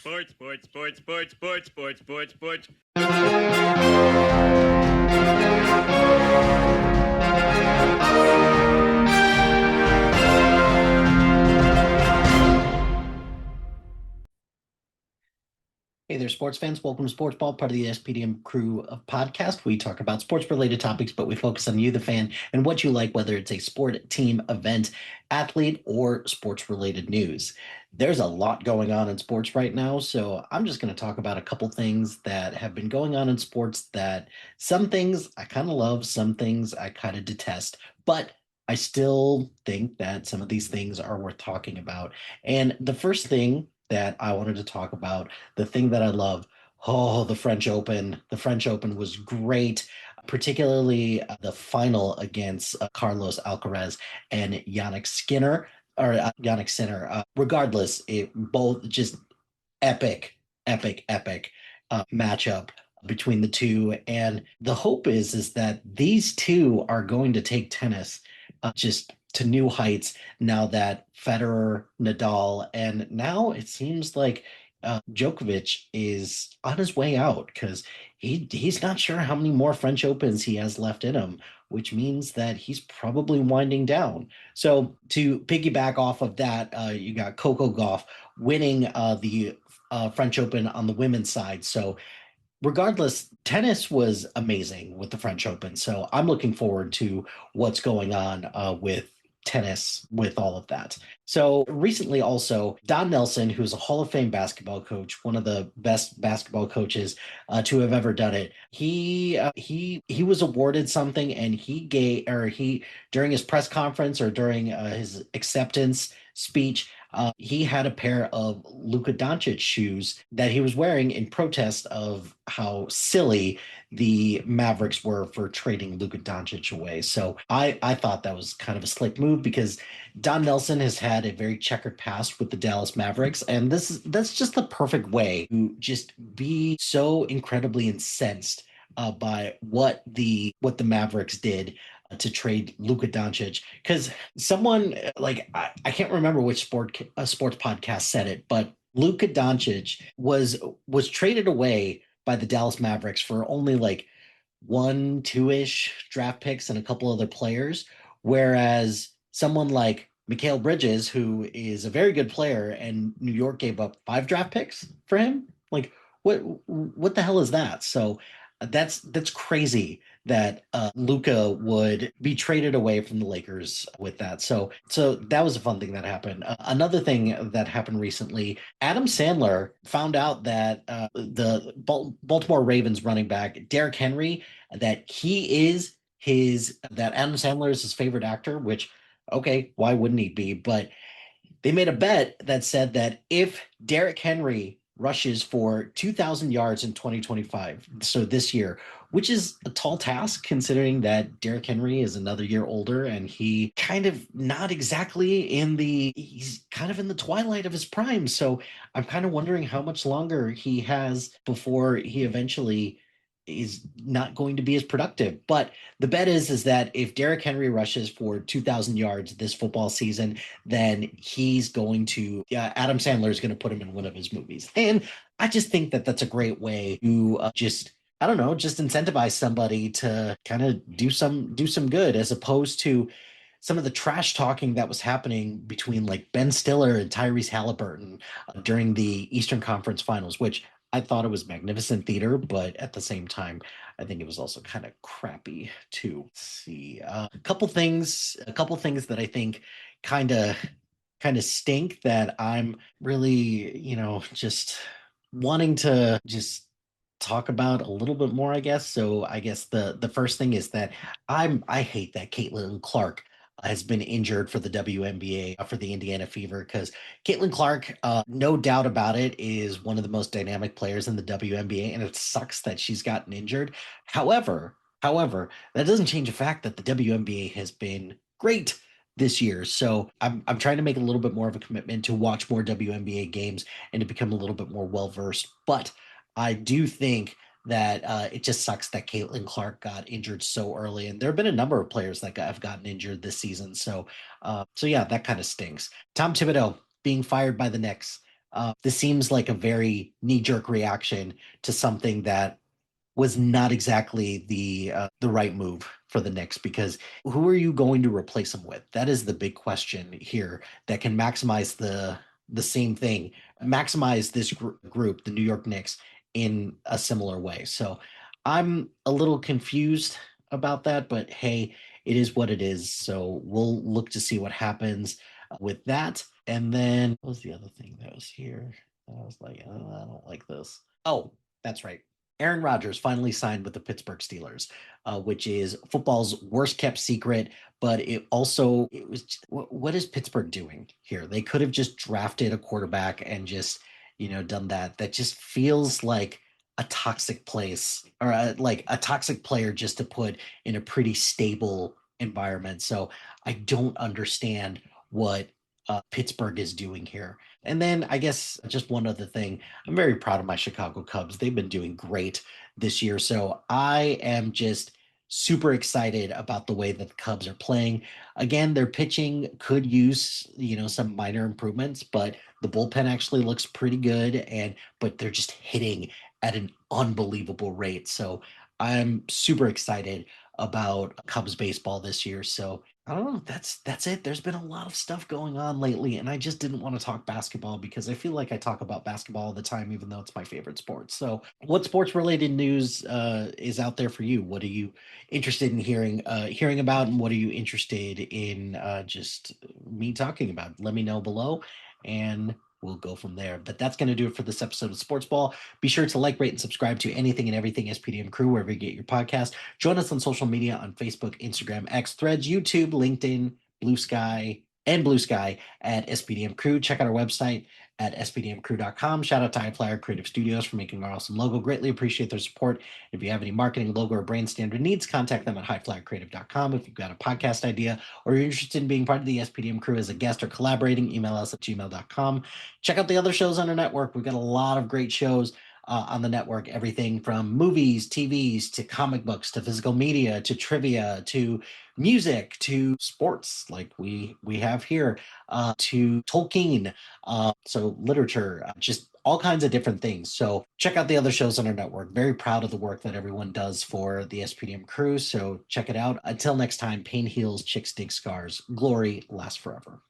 Sports, sports, sports, sports, sports, sports, sports, sports. Hey there, sports fans. Welcome to Sportsball, part of the SPDM crew of podcast. We talk about sports-related topics, but we focus on you, the fan, and what you like, whether it's a sport, team, event, athlete, or sports-related news. There's a lot going on in sports right now, so I'm just going to talk about a couple things that have been going on in sports that some things I kind of love, some things I kind of detest, but I still think that some of these things are worth talking about. And the first thing that I wanted to talk about, the thing that I love, oh, the French Open. The French Open was great, particularly the final against Carlos Alcaraz and Yannick Skinner, or Yannick Sinner. Regardless, it both just epic matchup between the two. And the hope is that these two are going to take tennis just to new heights now that Federer, Nadal, and now it seems like Djokovic is on his way out because he's not sure how many more French Opens he has left in him, which means that he's probably winding down. So to piggyback off of that, you got Coco Gauff winning the French Open on the women's side. So regardless, tennis was amazing with the French Open. So I'm looking forward to what's going on with tennis with all of that. So recently also Don Nelson, who's a Hall of Fame basketball coach, one of the best basketball coaches to have ever done it. He was awarded something, and he during his press conference or during his acceptance speech, he had a pair of Luka Doncic shoes that he was wearing in protest of how silly the Mavericks were for trading Luka Doncic away. So I thought that was kind of a slick move because Don Nelson has had a very checkered past with the Dallas Mavericks, and that's just the perfect way to just be so incredibly incensed by what the Mavericks did to trade Luka Doncic, because someone like I can't remember which sports podcast said it, but Luka Doncic was traded away by the Dallas Mavericks for only like one, two-ish draft picks and a couple other players, whereas someone like Mikal Bridges, who is a very good player, and New York gave up five draft picks for him. Like, what the hell is that? So that's crazy that Luca would be traded away from the Lakers with that. So that was a fun thing that happened. Another thing that happened recently, Adam Sandler found out that the Baltimore Ravens running back Derrick Henry, that Adam Sandler is his favorite actor, which okay, why wouldn't he be? But they made a bet that said that if Derrick Henry rushes for 2,000 yards in 2025, so this year, which is a tall task considering that Derrick Henry is another year older and he's kind of in the twilight of his prime. So I'm kind of wondering how much longer he has before he eventually is not going to be as productive. But the bet is that if Derrick Henry rushes for 2,000 yards this football season, then Adam Sandler is going to put him in one of his movies. And I just think that that's a great way to I don't know, just incentivize somebody to kind of do some good, as opposed to some of the trash talking that was happening between like Ben Stiller and Tyrese Halliburton during the Eastern Conference Finals, which I thought it was magnificent theater, but at the same time, I think it was also kind of crappy too. Let's see, a couple things that I think kind of kind of stink that I'm really, just wanting to just talk about a little bit more, I guess. So I guess the first thing is that I hate that Caitlin Clark has been injured for the WNBA for the Indiana Fever, because Caitlin Clark, no doubt about it, is one of the most dynamic players in the WNBA, and it sucks that she's gotten injured. However, that doesn't change the fact that the WNBA has been great this year. So I'm trying to make a little bit more of a commitment to watch more WNBA games and to become a little bit more well versed. But I do think that it just sucks that Caitlin Clark got injured so early, and there have been a number of players that have gotten injured this season. So yeah, that kind of stinks. Tom Thibodeau being fired by the Knicks. This seems like a very knee-jerk reaction to something that was not exactly the right move for the Knicks, because who are you going to replace him with? That is the big question here that can maximize the same thing, maximize this group, the New York Knicks, in a similar way. So I'm a little confused about that, but hey, it is what it is. So we'll look to see what happens with that. And then what was the other thing that was here? I was like, oh, I don't like this. Oh, that's right. Aaron Rodgers finally signed with the Pittsburgh Steelers, which is football's worst kept secret. But it was what is Pittsburgh doing here? They could have just drafted a quarterback and just done that. That just feels like a toxic place, or like a toxic player just to put in a pretty stable environment. So I don't understand what Pittsburgh is doing here. And then I guess just one other thing, I'm very proud of my Chicago Cubs. They've been doing great this year. So I am just super excited about the way that the Cubs are playing. Again, their pitching could use, some minor improvements, but the bullpen actually looks pretty good, but they're just hitting at an unbelievable rate. So I'm super excited about Cubs baseball this year. So I don't know. That's it. There's been a lot of stuff going on lately, and I just didn't want to talk basketball because I feel like I talk about basketball all the time, even though it's my favorite sport. So, what sports related news is out there for you? What are you interested in hearing about, and what are you interested in just me talking about? Let me know below, and we'll go from there. But that's going to do it for this episode of Sportsball. Be sure to like, rate, and subscribe to anything and everything SPDM Crew wherever you get your podcast. Join us on social media on Facebook, Instagram, X, Threads, YouTube, LinkedIn, Blue Sky at SPDM Crew. Check out our website at spdmcrew.com. Shout out to HiFlyer Creative Studios for making our awesome logo. Greatly appreciate their support. If you have any marketing, logo, or brand standard needs, contact them at hiflyercreative.com. If you've got a podcast idea or you're interested in being part of the SPDM Crew as a guest or collaborating, email us at gmail.com. Check out the other shows on our network. We've got a lot of great shows on the network, everything from movies, TVs, to comic books, to physical media, to trivia, to music, to sports like we have here, to Tolkien, so literature, just all kinds of different things. So check out the other shows on our network. Very proud of the work that everyone does for the SPDM Crew. So check it out. Until next time, pain heals, chicks dig scars. Glory lasts forever.